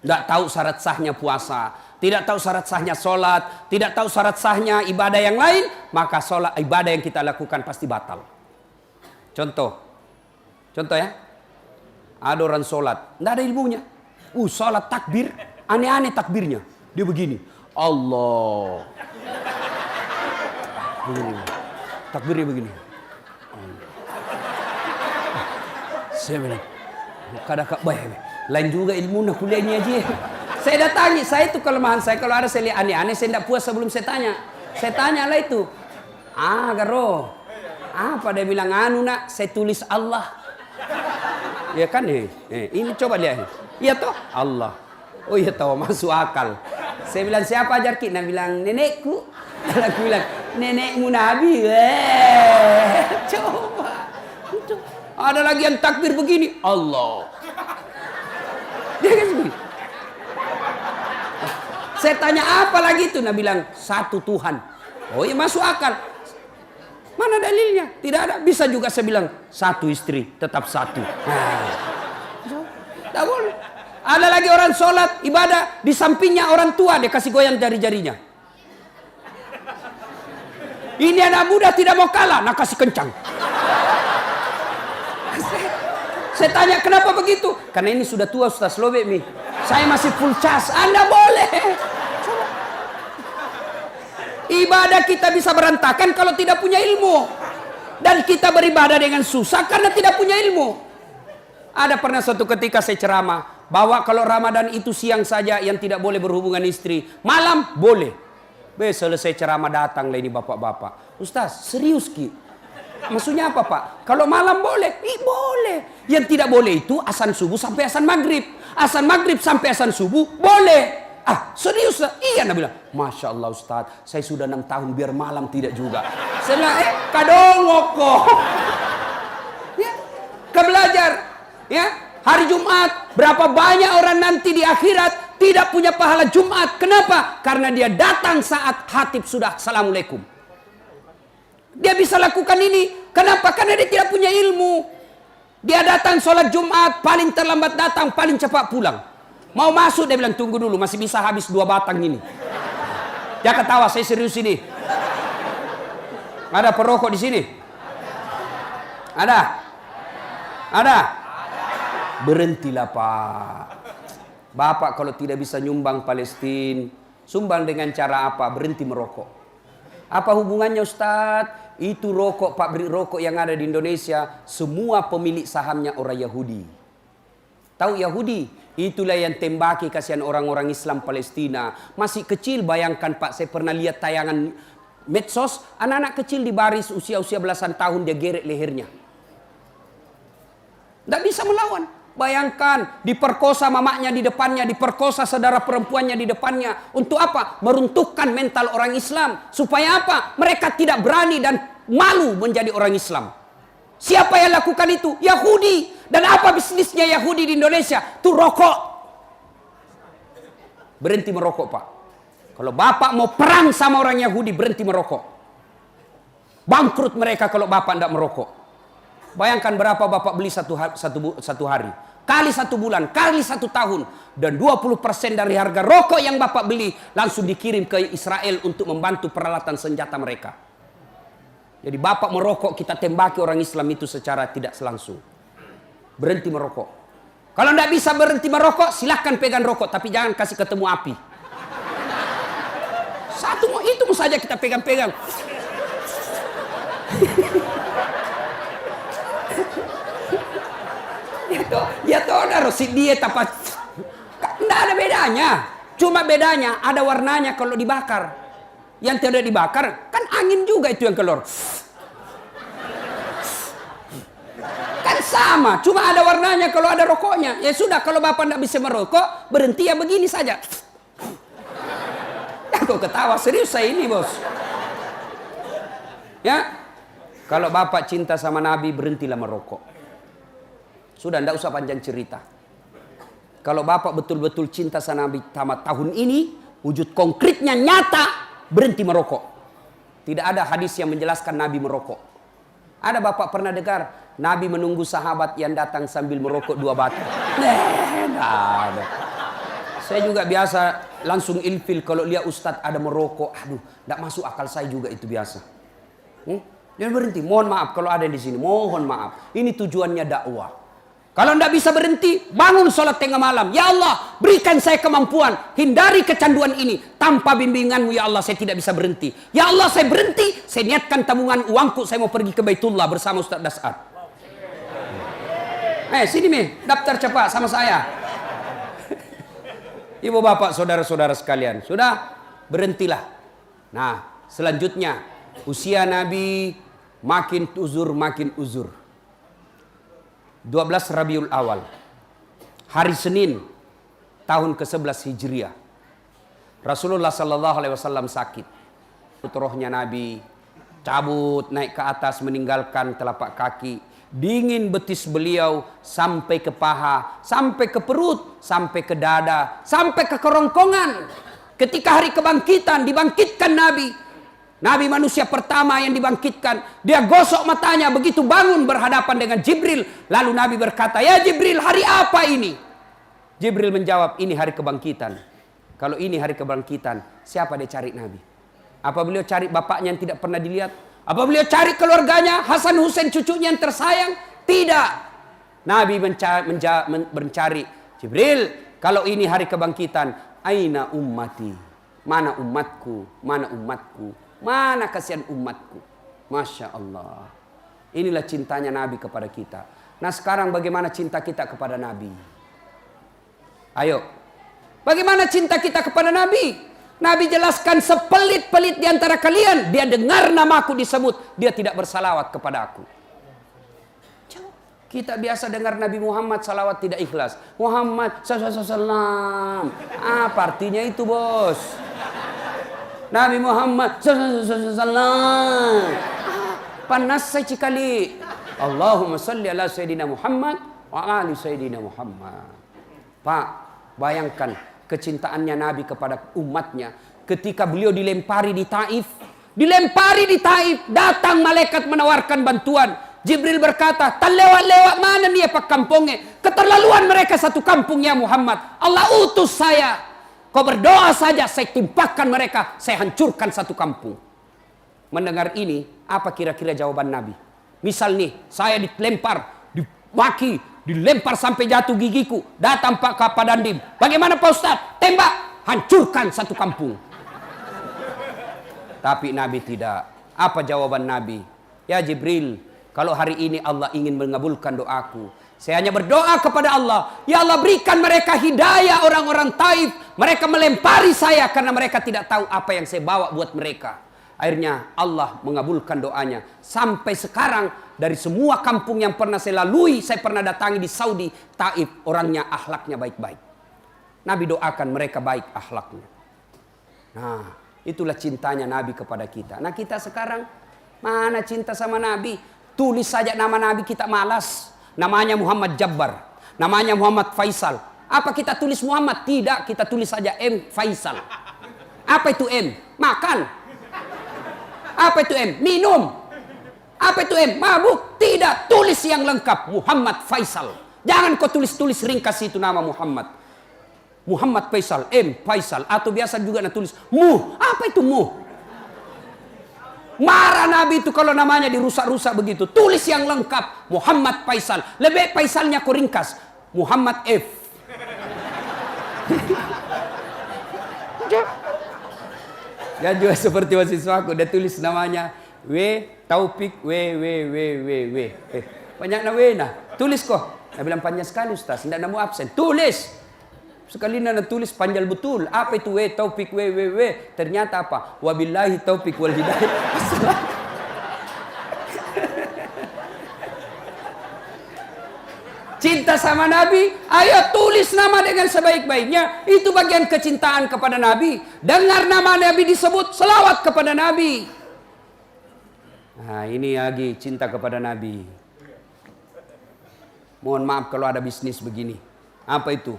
Tidak tahu syarat sahnya puasa. Tidak tahu syarat sahnya sholat. Tidak tahu syarat sahnya ibadah yang lain. Maka ibadah yang kita lakukan pasti batal. Contoh ya. Ada orang sholat, tidak ada ilmunya. Sholat takbir, aneh-aneh takbirnya. Dia begini, Allah. Begini. Takbirnya begini. Saya bilang, kadang-kadang baik. Lain juga ilmu nak kuliah ini aja. Saya datangi, saya itu kelemahan saya. Kalau ada saya lihat aneh-aneh, saya tidak puas sebelum saya tanya. Saya tanya lah itu. Garo. Apa dia bilang, nak, saya tulis Allah. Ya kan ini coba lihat. Iya toh Allah. Oh iya toh, masuk akal. Saya bilang, siapa ajar kita? Dia bilang, nenekku. Aku bilang, nenekmu Nabi. Coba. Ada lagi yang takbir begini, Allah. Dia kan begini. Saya tanya apa lagi itu? Dia bilang, satu Tuhan. Oh iya masuk akal. Mana dalilnya? Tidak ada. Bisa juga saya bilang, satu istri, tetap satu. Tidak boleh. Ada lagi orang sholat, ibadah, di sampingnya orang tua, dia kasih goyang jari-jarinya. Ini anak muda tidak mau kalah, nak kasih kencang. Saya tanya, kenapa begitu? Karena ini sudah tua, Ustaz Lobek mi. Saya masih full cas, Anda boleh. Ibadah kita bisa berantakan kalau tidak punya ilmu. Dan kita beribadah dengan susah karena tidak punya ilmu. Ada pernah suatu ketika saya ceramah bahwa kalau Ramadan itu siang saja yang tidak boleh berhubungan istri, malam boleh. Selesai ceramah datang lah ini bapak-bapak. Ustaz, serius Ki? Maksudnya apa Pak? Kalau malam boleh? Boleh. Yang tidak boleh itu asan subuh sampai asan maghrib. Asan maghrib sampai asan subuh boleh. Serius? Iya, Anda bilang. Masya Allah Ustaz, saya sudah 6 tahun biar malam tidak juga. Saya bilang, kadongok kok. Ya, kebelajar. Ya, hari Jumat, berapa banyak orang nanti di akhirat tidak punya pahala Jumat. Kenapa? Karena dia datang saat khatib sudah Assalamualaikum. Dia bisa lakukan ini. Kenapa? Karena dia tidak punya ilmu. Dia datang sholat Jumat, paling terlambat datang, paling cepat pulang. Mau masuk, dia bilang, tunggu dulu, masih bisa habis 2 batang ini. Dia ketawa, saya serius ini. Ada perokok di sini? Ada? Ada? Berhentilah Pak. Bapak kalau tidak bisa nyumbang Palestina, sumbang dengan cara apa? Berhenti merokok. Apa hubungannya Ustadz? Itu rokok, pabrik rokok yang ada di Indonesia, semua pemilik sahamnya orang Yahudi. Tahu Yahudi? Itulah yang tembaki kasihan orang-orang Islam Palestina. Masih kecil, bayangkan Pak, saya pernah lihat tayangan medsos, anak-anak kecil di baris usia-usia belasan tahun dia geret lehernya. Tidak bisa melawan. Bayangkan, diperkosa mamanya di depannya, diperkosa saudara perempuannya di depannya. Untuk apa? Meruntuhkan mental orang Islam. Supaya apa? Mereka tidak berani dan malu menjadi orang Islam. Siapa yang lakukan itu? Yahudi. Dan apa bisnisnya Yahudi di Indonesia? Itu rokok. Berhenti merokok Pak. Kalau Bapak mau perang sama orang Yahudi, berhenti merokok. Bangkrut mereka kalau Bapak tidak merokok. Bayangkan berapa Bapak beli satu hari. Kali 1 bulan, kali 1 tahun. Dan 20% dari harga rokok yang Bapak beli langsung dikirim ke Israel untuk membantu peralatan senjata mereka. Jadi Bapak merokok, kita tembaki orang Islam itu secara tidak langsung. Berhenti merokok. Kalau tidak bisa berhenti merokok, silahkan pegang rokok. Tapi jangan kasih ketemu api. Satu itu saja kita pegang-pegang. Ya toh ada rosid diet apa. Tidak ada bedanya. Cuma bedanya ada warnanya kalau dibakar. Yang tidak dibakar kan angin juga itu yang keluar. Kan sama, cuma ada warnanya kalau ada rokoknya. Ya sudah, kalau Bapak tidak bisa merokok, berhenti ya begini saja. Ya kok ketawa, serius saya ini bos. Ya, kalau Bapak cinta sama Nabi, berhentilah merokok. Sudah, tidak usah panjang cerita. Kalau Bapak betul-betul cinta sama Nabi tamat tahun ini, wujud konkretnya nyata, berhenti merokok. Tidak ada hadis yang menjelaskan Nabi merokok. Ada Bapak pernah dengar Nabi menunggu sahabat yang datang sambil merokok 2 batang? Tidak ada. Saya juga biasa langsung ilfil kalau lihat Ustadz ada merokok. Aduh, tidak masuk akal saya juga itu biasa. Jangan berhenti. Mohon maaf kalau ada di sini. Mohon maaf. Ini tujuannya dakwah. Kalau tidak bisa berhenti, bangun sholat tengah malam. Ya Allah, berikan saya kemampuan. Hindari kecanduan ini. Tanpa bimbinganmu, ya Allah, saya tidak bisa berhenti. Ya Allah, saya berhenti. Saya niatkan tabungan uangku. Saya mau pergi ke Baitullah bersama Ustaz Das'ad. Sini Mi, daftar cepat sama saya. Ibu bapak, saudara-saudara sekalian. Sudah, berhentilah. Nah, selanjutnya. Usia Nabi makin uzur. 12 Rabiul Awal, hari Senin, tahun ke-11 Hijriah. Rasulullah Sallallahu Alaihi Wasallam sakit. Rohnya Nabi cabut naik ke atas meninggalkan telapak kaki. Dingin betis beliau sampai ke paha, sampai ke perut, sampai ke dada, sampai ke kerongkongan. Ketika hari kebangkitan, dibangkitkan Nabi. Nabi manusia pertama yang dibangkitkan. Dia gosok matanya, begitu bangun berhadapan dengan Jibril. Lalu Nabi berkata, "Ya Jibril, hari apa ini?" Jibril menjawab, "Ini hari kebangkitan." Kalau ini hari kebangkitan, siapa dia cari Nabi? Apa beliau cari bapaknya yang tidak pernah dilihat? Apa beliau cari keluarganya, Hasan Husain cucunya yang tersayang? Tidak. Nabi mencari, Jibril, kalau ini hari kebangkitan, aina ummati? Mana umatku? Mana umatku? Mana kasihan umatku? Masya Allah. Inilah cintanya Nabi kepada kita. Nah sekarang bagaimana cinta kita kepada Nabi? Ayo. Bagaimana cinta kita kepada Nabi? Nabi jelaskan, sepelit-pelit di antara kalian, dia dengar namaku disebut, dia tidak bersalawat kepada aku. Kita biasa dengar Nabi Muhammad salawat tidak ikhlas. Muhammad sallallahu. Apa artinya itu, bos? Nabi Muhammad sallallahu. Panas saya cikali. Allahumma salli ala Sayyidina Muhammad wa ali Sayyidina Muhammad. Pak, bayangkan kecintaannya Nabi kepada umatnya. Ketika beliau dilempari di Taif. Datang malaikat menawarkan bantuan. Jibril berkata, "Tak lewat-lewat mana nih pak kampungnya? Keterlaluan mereka satu kampungnya Muhammad. Allah utus saya. Kau berdoa saja, saya timpakan mereka, saya hancurkan satu kampung." Mendengar ini, apa kira-kira jawaban Nabi? Misal nih, saya dilempar, dimaki, dilempar sampai jatuh gigiku. Datang Pak Kapadandim. Bagaimana Pak Ustaz? Tembak, hancurkan satu kampung. Tapi Nabi tidak. Apa jawaban Nabi? Ya Jibril, kalau hari ini Allah ingin mengabulkan doaku, saya hanya berdoa kepada Allah, ya Allah berikan mereka hidayah orang-orang Taif. Mereka melempari saya karena mereka tidak tahu apa yang saya bawa buat mereka. Akhirnya Allah mengabulkan doanya. Sampai sekarang dari semua kampung yang pernah saya lalui, saya pernah datangi di Saudi, Taif, orangnya akhlaknya baik-baik. Nabi doakan mereka baik akhlaknya. Nah, itulah cintanya Nabi kepada kita. Nah kita sekarang, mana cinta sama Nabi? Tulis saja nama Nabi kita malas. Namanya Muhammad Jabbar. Namanya Muhammad Faisal. Apa kita tulis Muhammad? Tidak, kita tulis saja M. Faisal. Apa itu M? Makan. Apa itu M? Minum. Apa itu M? Mabuk. Tidak, tulis yang lengkap. Muhammad Faisal. Jangan kau tulis-tulis ringkas itu nama Muhammad. Muhammad Faisal, M. Faisal. Atau biasa juga tulis Mu. Apa itu Mu? Marah Nabi itu kalau namanya dirusak-rusak begitu. Tulis yang lengkap. Muhammad Faisal. Lebih Faisalnya kau ringkas. Muhammad F. Dan juga seperti mahasiswaku. Dia tulis namanya W. Taufik W. Banyak W nah. Tulis kok. Dia bilang panjang sekali Ustaz. Tidak mau absen. Tulis. Sekali nak tulis panjang betul. Apa itu W? Taufik W. Ternyata apa? Wabillahi taufik wal hidayah. Cinta sama Nabi, ayo tulis nama dengan sebaik-baiknya. Itu bagian kecintaan kepada Nabi. Dengar nama Nabi disebut, selawat kepada Nabi. Nah ini lagi cinta kepada Nabi. Mohon maaf kalau ada bisnis begini. Apa itu?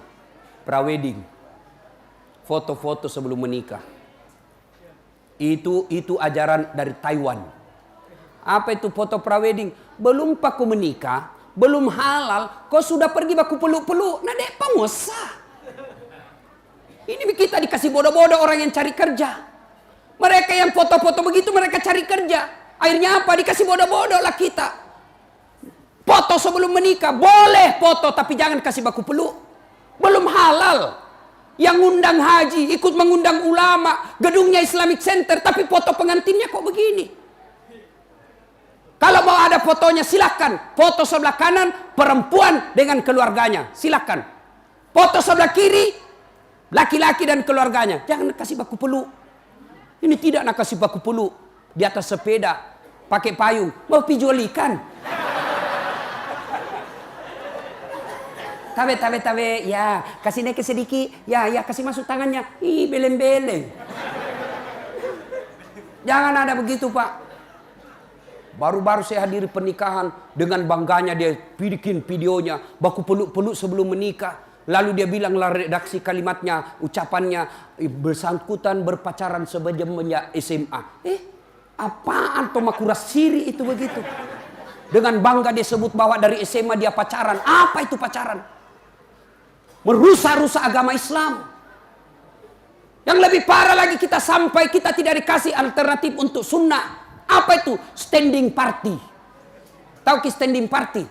Prawedding. Foto-foto sebelum menikah. Itu ajaran dari Taiwan. Apa itu foto prawedding? Belum paku menikah, belum halal, kau sudah pergi baku peluk-peluk. Nah dek pengusaha. Ini kita dikasih bodoh-bodoh orang yang cari kerja. Mereka yang foto-foto begitu mereka cari kerja. Akhirnya apa? Dikasih bodoh-bodoh lah kita. Foto sebelum menikah, boleh foto, tapi jangan kasih baku peluk. Belum halal. Yang ngundang haji, ikut mengundang ulama, gedungnya Islamic Center, tapi foto pengantinnya kok begini. Kalau mau ada fotonya silakan. Foto sebelah kanan, perempuan dengan keluarganya, silakan. Foto sebelah kiri, laki-laki dan keluarganya. Jangan kasih baku peluk. Ini tidak nak kasih baku peluk. Di atas sepeda, pakai payung, mau pijual ikan. Tabe, ya, kasih naik sedikit, ya, kasih masuk tangannya, beleng-beleng. Jangan ada begitu, Pak. Baru-baru saya hadiri pernikahan, dengan bangganya dia bikin videonya, baku peluk-peluk sebelum menikah. Lalu dia bilang redaksi kalimatnya, ucapannya, bersangkutan berpacaran semenjak SMA. Apaan Tomakura Siri itu begitu? Dengan bangga dia sebut bahwa dari SMA dia pacaran. Apa itu pacaran? Merusak-rusak agama Islam. Yang lebih parah lagi, kita sampai kita tidak dikasih alternatif untuk sunnah. Apa itu? Standing party. Tahu ki standing party?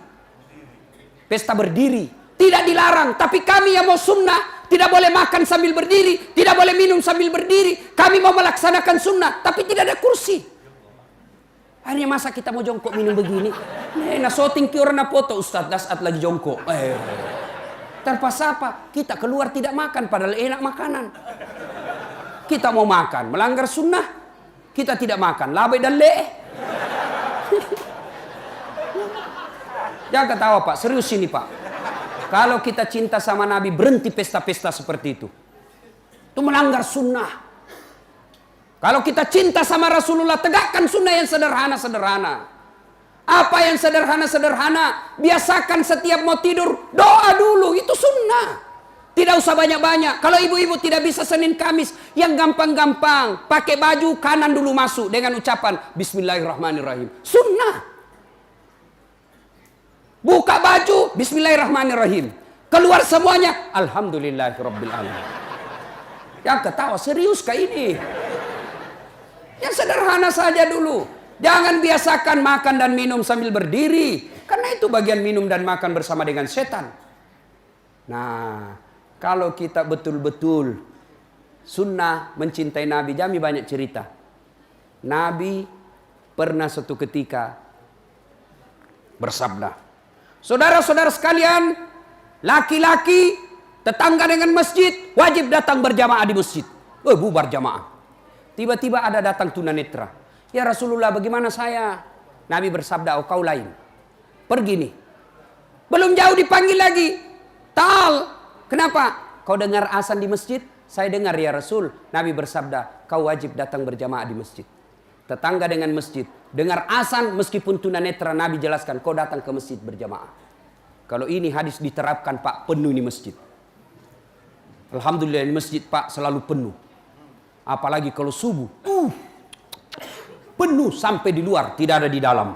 Pesta berdiri. Tidak dilarang, tapi kami yang mau sunnah tidak boleh makan sambil berdiri, tidak boleh minum sambil berdiri. Kami mau melaksanakan sunnah, tapi tidak ada kursi. Akhirnya masa kita mau jongkok minum begini? Nah, shooting ki orang na foto Ustaz Dasat lagi jongkok. Tanpa apa? Kita keluar tidak makan, padahal enak makanan. Kita mau makan, melanggar sunnah, kita tidak makan, labai dan le. Jangan ketawa Pak, serius ini Pak. Kalau kita cinta sama Nabi, berhenti pesta-pesta seperti itu. Itu melanggar sunnah. Kalau kita cinta sama Rasulullah, tegakkan sunnah yang sederhana-sederhana. Apa yang sederhana-sederhana? Biasakan setiap mau tidur, doa dulu, itu sunnah. Tidak usah banyak-banyak. Kalau ibu-ibu tidak bisa Senin Kamis, yang gampang-gampang. Pakai baju kanan dulu masuk dengan ucapan Bismillahirrahmanirrahim. Sunnah. Buka baju, Bismillahirrahmanirrahim. Keluar semuanya, Alhamdulillahirrabbilalamin. Yang ketawa, serius kah ini? Yang sederhana saja dulu. Jangan biasakan makan dan minum sambil berdiri. Karena itu bagian minum dan makan bersama dengan setan. Nah, kalau kita betul-betul sunnah mencintai Nabi, Jami banyak cerita. Nabi pernah suatu ketika bersabda, saudara-saudara sekalian, laki-laki tetangga dengan masjid wajib datang berjamaah di masjid. Bubar jamaah. Tiba-tiba ada datang tunanetra. Ya Rasulullah, bagaimana saya? Nabi bersabda, kau lain. Pergi nih. Belum jauh dipanggil lagi. Tal. Kenapa? Kau dengar azan di masjid? Saya dengar ya Rasul. Nabi bersabda, kau wajib datang berjamaah di masjid. Tetangga dengan masjid. Dengar azan meskipun tunanetra, Nabi jelaskan, kau datang ke masjid berjamaah. Kalau ini hadis diterapkan Pak, penuh di masjid. Alhamdulillah di masjid Pak selalu penuh. Apalagi kalau subuh. Penuh sampai di luar, tidak ada di dalam.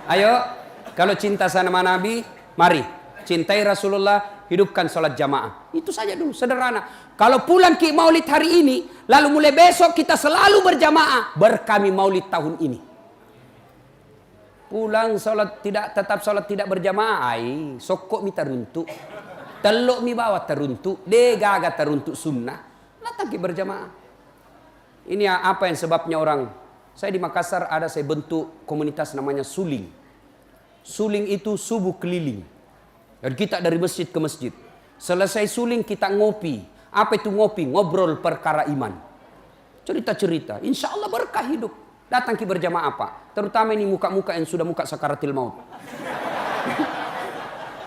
Ayo, kalau cinta sama Nabi, mari cintai Rasulullah, hidupkan sholat jamaah. Itu saja dulu, sederhana. Kalau pulang ki maulid hari ini, lalu mulai besok kita selalu berjamaah, berkami maulid tahun ini. Pulang sholat tetap sholat tidak berjamaah, sokok mi teruntuk, teluk mi bawa teruntuk, degaga teruntuk sunnah. Datang ke berjamaah. Ini apa yang sebabnya orang. Saya di Makassar saya bentuk komunitas namanya Suling. Suling itu subuh keliling. Dan kita dari masjid ke masjid. Selesai suling kita ngopi. Apa itu ngopi? Ngobrol perkara iman. Cerita-cerita. Insya Allah berkah hidup. Datang ke berjamaah Pak. Terutama ini muka-muka yang sudah muka sakaratil maut.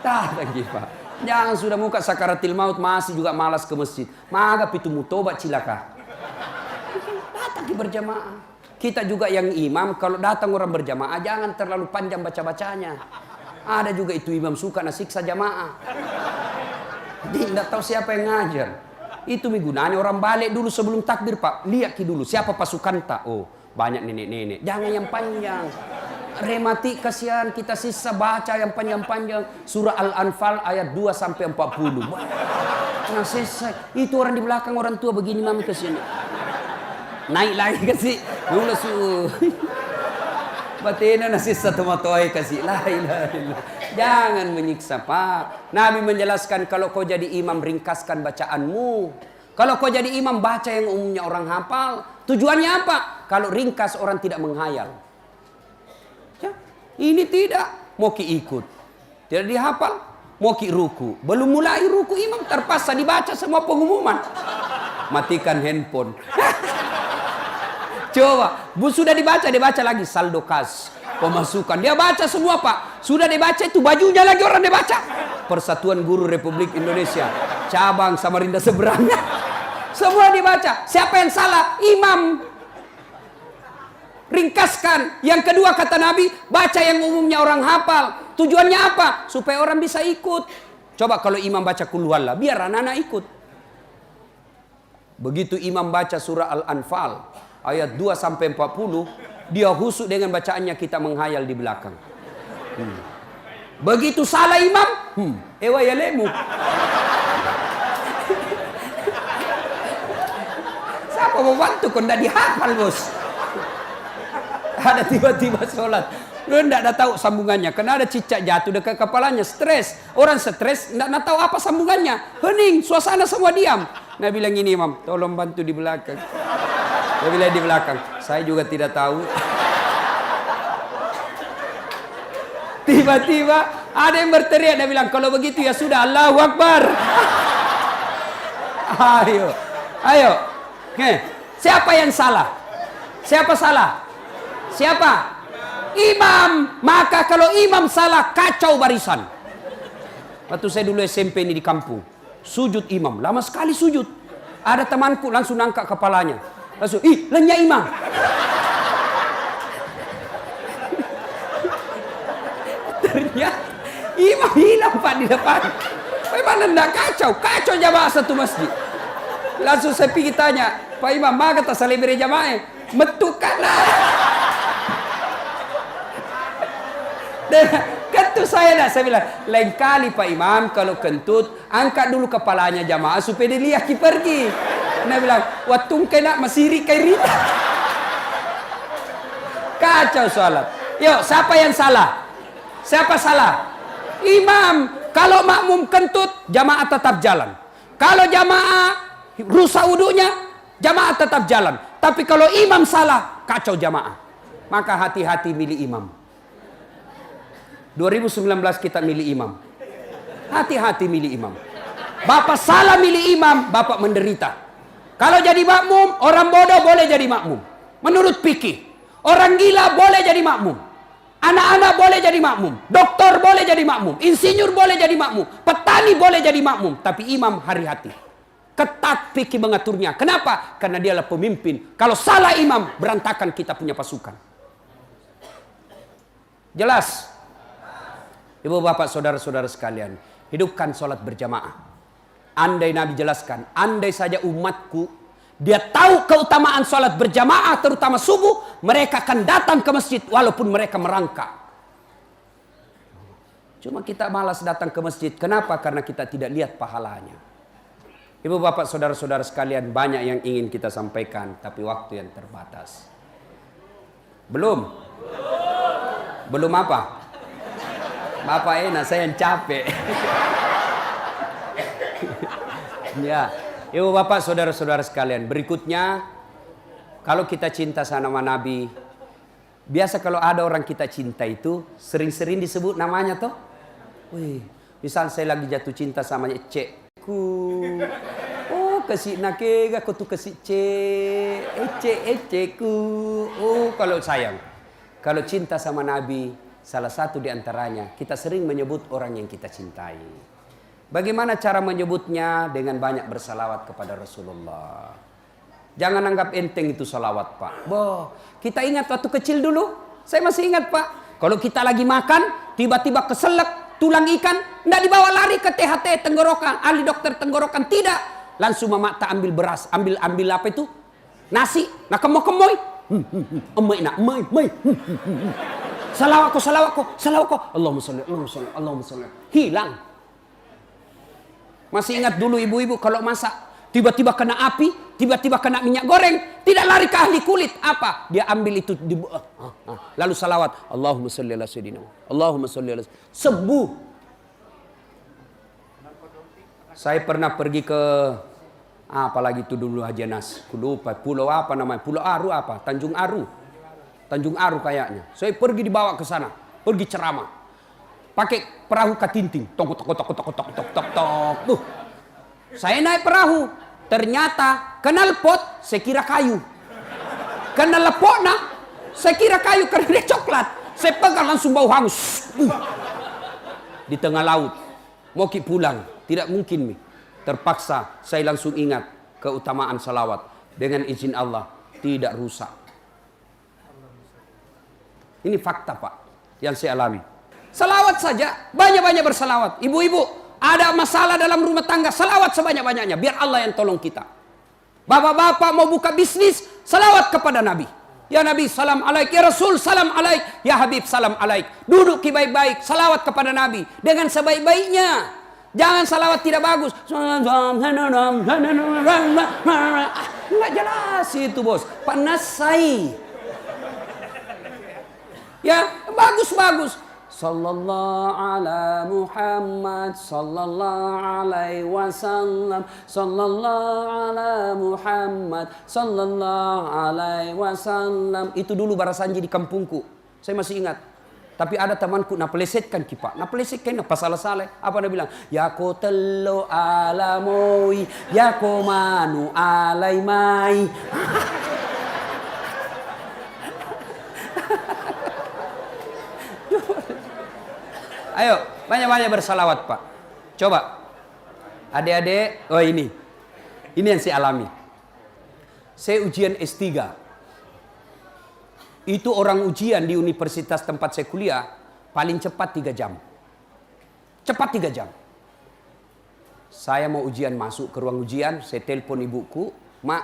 Datang ke Pak. Jangan sudah muka sakaratil maut masih juga malas ke masjid. Maga pitu mutobat cilaka. Datang ke berjamaah. Kita juga yang imam, kalau datang orang berjamaah jangan terlalu panjang baca-bacanya. Ada juga itu imam suka nasiksa jamaah. Tidak tahu siapa yang ngajar. Itu menggunakan orang balik dulu sebelum takbir Pak. Lihat dulu siapa pasukan tak. Oh banyak nenek-nenek. Jangan yang panjang. Remati kasihan kita sisa baca yang panjang-panjang. Surah Al-Anfal ayat 2 sampai 40. Nah selesai. Itu orang di belakang orang tua begini mami ke sini. Naik lagi ke sini. Batina nasi satu matoi kasih la ilaha illallah. Jangan menyiksa, Pak. Nabi menjelaskan kalau kau jadi imam ringkaskan bacaanmu. Kalau kau jadi imam baca yang umumnya orang hafal. Tujuannya apa? Kalau ringkas orang tidak menghayal. Ya, ini tidak. Mau ki ikut. Tidak dihafal. Mau ki ruku. Belum mulai ruku imam terpaksa dibaca semua pengumuman. Matikan handphone. Coba, sudah dibaca lagi saldo kas, pemasukan. Dia baca semua, Pak. Sudah dibaca itu bajunya lagi orang dibaca. Persatuan Guru Republik Indonesia, cabang Samarinda seberangnya. Semua dibaca. Siapa yang salah? Imam. Ringkaskan. Yang kedua kata Nabi, baca yang umumnya orang hafal. Tujuannya apa? Supaya orang bisa ikut. Coba kalau imam baca Qul Huwallah, biar anak-anak ikut. Begitu imam baca surah Al-Anfal ayat 2 sampai 40, dia husuk dengan bacaannya, kita menghayal di belakang. Begitu salah imam, ewa ya lemu. Siapa mau bantu kau ndak dihafal, Bos? Ada tiba-tiba sholat, lu ndak tahu sambungannya, karena ada cicak jatuh dekat kepalanya, stres. Orang stres ndak tahu apa sambungannya, hening, suasana semua diam. Nah bilang ini, imam, tolong bantu di belakang. Dia bilang di belakang, saya juga tidak tahu. Tiba-tiba ada yang berteriak, dia bilang, kalau begitu ya sudah, Allahu Akbar. Ayo, ayo. Siapa yang salah? Siapa salah? Siapa? Imam. Maka kalau imam salah, kacau barisan. Waktu saya dulu SMP ini di kampung, sujud imam, lama sekali sujud. Ada temanku langsung angkat kepalanya, langsung, ih, lenyap imam. Ternyata imam hilang, Pak, di depan. Bagaimana enggak kacau? Kacau jamaah satu masjid. Langsung saya pergi tanya, Pak Imam, mana kata salibiri jamaah? Metukanlah. Dan kentut saya bilang, lain kali Pak Imam kalau kentut, angkat dulu kepalanya jamaah supaya dia lihat pergi. Dia bilang, watung kena masiri kairita. Kacau salat. Yuk, siapa yang salah? Siapa salah? Imam. Kalau makmum kentut, jamaah tetap jalan. Kalau jamaah rusak wudunya, jamaah tetap jalan. Tapi kalau imam salah, kacau jamaah. Maka hati-hati milih imam. 2019 kita milih imam. Hati-hati milih imam. Bapak salah milih imam, Bapak menderita. Kalau jadi makmum, orang bodoh boleh jadi makmum. Menurut fikih, orang gila boleh jadi makmum. Anak-anak boleh jadi makmum. Doktor boleh jadi makmum. Insinyur boleh jadi makmum. Petani boleh jadi makmum. Tapi imam hati-hati. Ketat fikih mengaturnya. Kenapa? Karena dialah pemimpin. Kalau salah imam, berantakan kita punya pasukan. Jelas? Ibu bapak saudara-saudara sekalian, hidupkan sholat berjamaah. Andai Nabi jelaskan, andai saja umatku, dia tahu keutamaan sholat berjamaah, terutama subuh, mereka akan datang ke masjid walaupun mereka merangkak. Cuma kita malas datang ke masjid. Kenapa? Karena kita tidak lihat pahalanya. Ibu bapak saudara-saudara sekalian, banyak yang ingin kita sampaikan, tapi waktu yang terbatas. Belum? Belum apa? Bapak enak, saya yang capek. Ya, ibu bapak saudara-saudara sekalian, berikutnya, kalau kita cinta sama Nabi, biasa kalau ada orang kita cinta itu, sering-sering disebut namanya toh. Wih, misal saya lagi jatuh cinta sama Cekku. Oh, kasih nakega aku tuh kasih Cekku. Oh, kalau sayang. Kalau cinta sama Nabi, salah satu di antaranya, kita sering menyebut orang yang kita cintai. Bagaimana cara menyebutnya? Dengan banyak bersalawat kepada Rasulullah. Jangan anggap enteng itu salawat, Pak. Boh, kita ingat waktu kecil dulu. Saya masih ingat, Pak. Kalau kita lagi makan, tiba-tiba keselak tulang ikan, nggak dibawa lari ke THT tenggorokan, ahli dokter tenggorokan, tidak. Langsung mama tak ambil beras, ambil apa itu? Nasi. Nah kemoy. Emai nak, emai. Salawatku. Allahumma sholli. Hilang. Masih ingat dulu ibu-ibu kalau masak, tiba-tiba kena api, tiba-tiba kena minyak goreng, tidak lari ke ahli kulit. Apa? Dia ambil itu, lalu salawat. Allahumma sholli ala sayyidina. Allahumma sholli ala sembuh. Saya pernah pergi ke apalagi itu dulu Haji Anas, lupa pulau apa namanya, Pulau Aru apa, Tanjung Aru kayaknya. Saya pergi dibawa ke sana, pergi ceramah, pakai perahu katinting, tok tok tok tok tok tok tok tok tok. Saya naik perahu, ternyata kenal pot, saya kira kayu, kenal lepokna, saya kira kayu karena dia coklat. Saya pegang langsung bau hangus. Di tengah laut, mau pulang. Tidak mungkin, Mi. Terpaksa saya langsung ingat keutamaan salawat. Dengan izin Allah, tidak rusak. Ini fakta, Pak, yang saya alami. Salawat saja, banyak-banyak bersalawat. Ibu-ibu, ada masalah dalam rumah tangga, salawat sebanyak-banyaknya. Biar Allah yang tolong kita. Bapak-bapak mau buka bisnis, salawat kepada Nabi. Ya Nabi, salam alaik. Ya Rasul, salam alaik. Ya Habib, salam alaik. Duduk baik-baik, salawat kepada Nabi. Dengan sebaik-baiknya. Jangan salawat tidak bagus. Nggak jelas itu, bos. Panasai. Ya, bagus-bagus. Sallallahu ala Muhammad, sallallahu alaihi wasallam, sallallahu ala Muhammad, sallallahu alaihi wasallam. Itu dulu barasanji di kampungku. Saya masih ingat. Tapi ada temanku nak pelesetkan kipak, nak pelesetkan apa salah-salah. Apa dia bilang? Ya ko tello alamoi, ya ko manu alai mai. Ayo, banyak-banyak bersalawat, Pak. Coba. Adik-adik, oh ini. Ini yang saya alami. Saya ujian S3. Itu orang ujian di universitas tempat saya kuliah paling cepat 3 jam. Cepat 3 jam. Saya mau ujian, masuk ke ruang ujian, saya telepon ibuku, "Mak,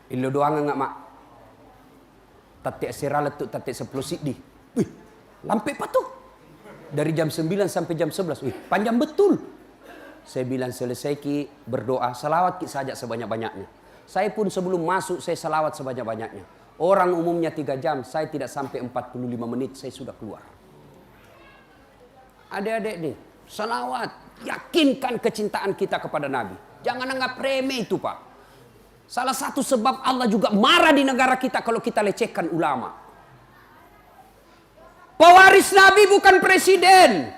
ilo doang enggak, Mak? Tatik seralat tu tatik 10 siddi." Wih, lampe patuh. Dari jam 9 sampai jam 11. Wih, panjang betul. Saya bilang, selesai ki berdoa, salawat ki saja sebanyak-banyaknya. Saya pun sebelum masuk saya salawat sebanyak-banyaknya. Orang umumnya 3 jam, saya tidak sampai 45 menit, saya sudah keluar. Adik-adik nih, salawat, yakinkan kecintaan kita kepada Nabi. Jangan anggap remeh itu, Pak. Salah satu sebab Allah juga marah di negara kita kalau kita lecehkan ulama. Pewaris Nabi bukan presiden.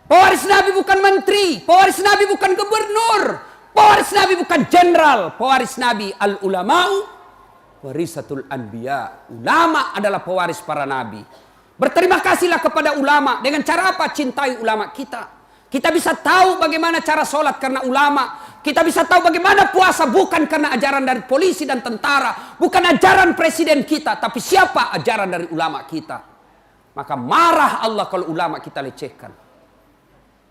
Pewaris Nabi bukan menteri. Pewaris Nabi bukan gubernur. Pewaris Nabi bukan jenderal. Pewaris Nabi al-ulama'u warisatul anbiya. Ulama adalah pewaris para nabi. Berterima kasihlah kepada ulama. Dengan cara apa? Cintai ulama kita. Kita bisa tahu bagaimana cara sholat karena ulama. Kita bisa tahu bagaimana puasa bukan karena ajaran dari polisi dan tentara. Bukan ajaran presiden kita. Tapi siapa ajaran dari ulama kita. Maka marah Allah kalau ulama kita lecehkan.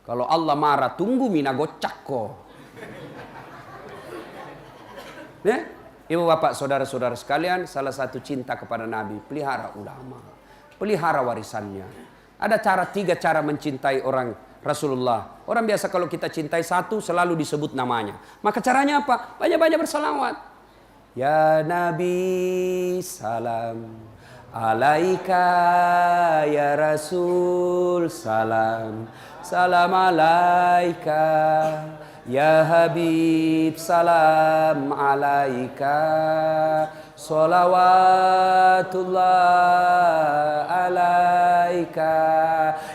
Kalau Allah marah, tunggu mina gocak kok. Ibu bapak saudara-saudara sekalian, salah satu cinta kepada Nabi, pelihara ulama, pelihara warisannya. Ada 3 cara mencintai orang Rasulullah. Orang biasa kalau kita cintai satu selalu disebut namanya. Maka caranya apa? Banyak-banyak bersalawat. Ya Nabi salam alaika, ya Rasul salam, salam alaika. Ya Habib salam alaika, salawatullah alaika.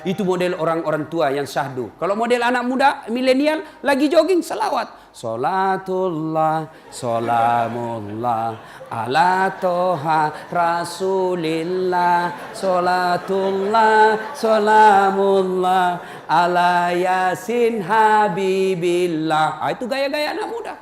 Itu model orang-orang tua yang syahdu. Kalau model anak muda milenial lagi jogging, salawat. Salatullah salamullah ala toha rasulillah, salatullah salamullah ala yasin habibillah. Itu gaya-gaya anak muda.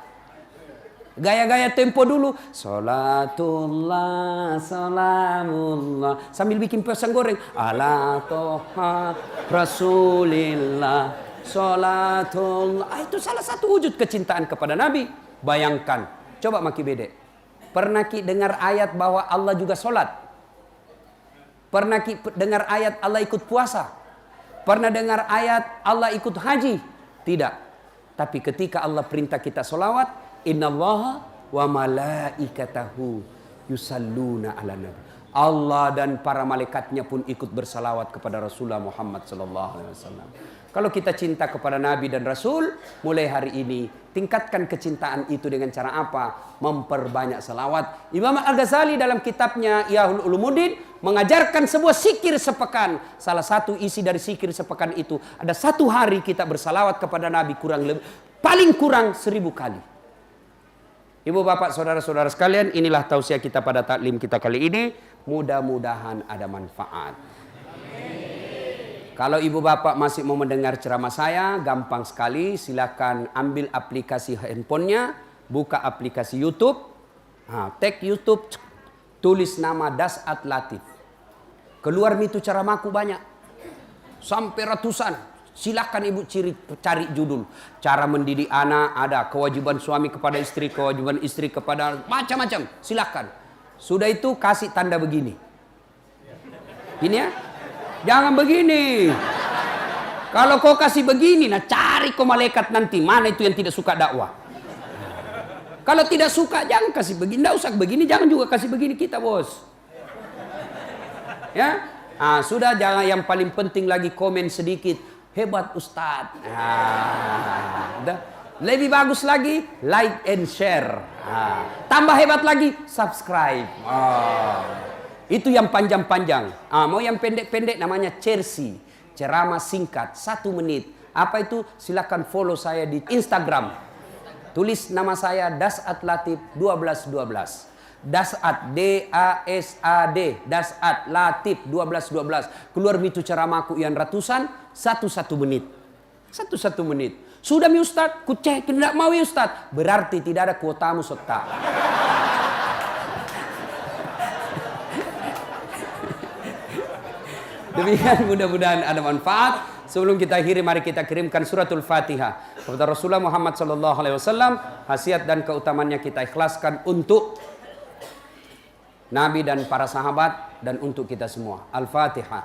Gaya-gaya tempo dulu. Salatullah salamullah sambil bikin pisang goreng. Ala toha rasulillah salatullah. Itu salah satu wujud kecintaan kepada Nabi. Bayangkan. Coba maki bedek. Pernah ki dengar ayat bahwa Allah juga sholat? Pernah ki dengar ayat Allah ikut puasa? Pernah dengar ayat Allah ikut haji? Tidak. Tapi ketika Allah perintah kita sholawat, innallaha wa malaikatahu yusalluna ala nabi. Allah dan para malaikatnya pun ikut bersalawat kepada Rasulullah Muhammad sallallahu alaihi wasallam. Kalau kita cinta kepada Nabi dan Rasul, mulai hari ini tingkatkan kecintaan itu dengan cara apa? Memperbanyak salawat. Imam Al-Ghazali dalam kitabnya Ihya'ul Ulumuddin mengajarkan sebuah zikir sepekan. Salah satu isi dari zikir sepekan itu, ada satu hari kita bersalawat kepada Nabi paling kurang 1000 kali. Ibu bapak saudara-saudara sekalian, inilah tausiah kita pada taklim kita kali ini. Mudah-mudahan ada manfaat. Kalau ibu bapak masih mau mendengar ceramah saya, gampang sekali. Silakan ambil aplikasi handphonenya, buka aplikasi YouTube, tag YouTube, tulis nama Das'at Latif. Keluar itu ceramahku banyak, sampai ratusan. Silakan ibu cari judul. Cara mendidik anak ada, kewajiban suami kepada istri, kewajiban istri kepada macam-macam. Silakan. Sudah itu kasih tanda begini. Ini ya. Jangan begini. Kalau kau kasih begini, nah cari kau malaikat nanti. Mana itu yang tidak suka dakwah. Kalau tidak suka, jangan kasih begini. Tidak usah begini, jangan juga kasih begini kita, bos. Ya, sudah. Jangan, yang paling penting lagi komen sedikit. Hebat Ustadz. Lebih bagus lagi, like and share. Tambah hebat lagi, subscribe. Itu yang panjang-panjang. Mau yang pendek-pendek namanya cersi. Ceramah singkat, 1 menit. Apa itu? Silakan follow saya di Instagram. Tulis nama saya Das'at Latif 1212. Das'at, D-A-S-A-D. Das'at Latif 1212. Keluar itu ceramahku yang ratusan, 1 menit. 1 menit. Sudah mi Ustaz, ku cek, tidak mau ya Ustaz. Berarti tidak ada kuotamu sotak. Demikian, mudah-mudahan ada manfaat. Sebelum kita akhiri, mari kita kirimkan suratul Fatihah kepada Rasulullah Muhammad sallallahu alaihi wasallam. Khasiat dan keutamannya kita ikhlaskan untuk Nabi dan para sahabat dan untuk kita semua. Al-Fatihah.